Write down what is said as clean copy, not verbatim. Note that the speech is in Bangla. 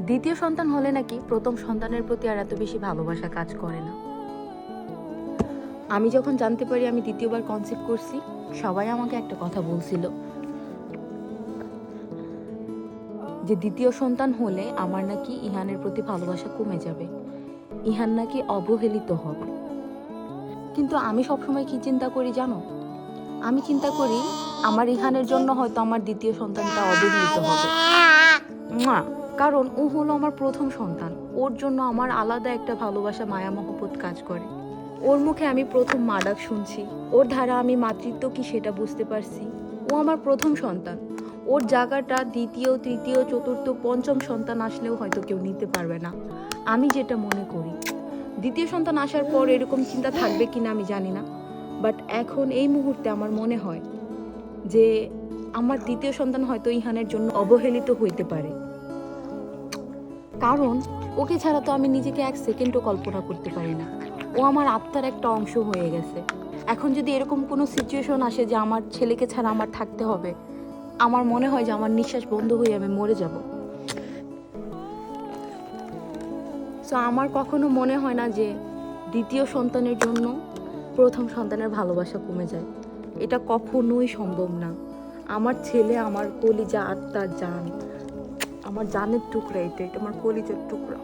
দ্বিতীয় সন্তান হলে নাকি প্রথম সন্তানের প্রতি আর এত বেশি ভালোবাসা কাজ করে না। আমি যখন জানতে পারি আমি দ্বিতীয়বার কনসিভ করছি, সবাই আমাকে একটা কথা বলছিল যে দ্বিতীয় সন্তান হলে আমার নাকি ইহানের প্রতি ভালোবাসা কমে যাবে, ইহান নাকি অবহেলিত হবে। কিন্তু আমি সবসময় কি চিন্তা করি জানো? আমি চিন্তা করি আমার ইহানের জন্য হয়তো আমার দ্বিতীয় সন্তানটা অবহেলিত হবে, কারণ ও হলো আমার প্রথম সন্তান। ওর জন্য আমার আলাদা একটা ভালোবাসা, মায়া মহব্বত কাজ করে। ওর মুখে আমি প্রথম মা ডাক শুনছি, ওর ধারা আমি মাতৃত্ব কি সেটা বুঝতে পারছি। ও আমার প্রথম সন্তান, ওর জায়গাটা দ্বিতীয়, তৃতীয়, চতুর্থ, পঞ্চম সন্তান আসলেও হয়তো কেউ নিতে পারবে না, আমি যেটা মনে করি। দ্বিতীয় সন্তান আসার পর এরকম চিন্তা থাকবে কিনা আমি জানি না, বাট এখন এই মুহূর্তে আমার মনে হয় যে আমার দ্বিতীয় সন্তান হয়তো ইহানের জন্য অবহেলিত হইতে পারে, কারণ ওকে ছাড়া তো আমি নিজেকে এক সেকেন্ডও কল্পনা করতে পারি না। ও আমার আত্মার একটা অংশ হয়ে গেছে। এখন যদি এরকম কোনো সিচুয়েশন আসে যে আমার ছেলেকে ছাড়া আমার থাকতে হবে, আমার মনে হয় যে আমার নিঃশ্বাস বন্ধ হয়ে আমি মরে যাব। সো আমার কখনো মনে হয় না যে দ্বিতীয় সন্তানের জন্য প্রথম সন্তানের ভালোবাসা কমে যায়। এটা কখনোই সম্ভব না। আমার ছেলে আমার কলিজা, আত্মার জান, আমার জানের টুকরা, এটা আমার কলিজার টুকরা।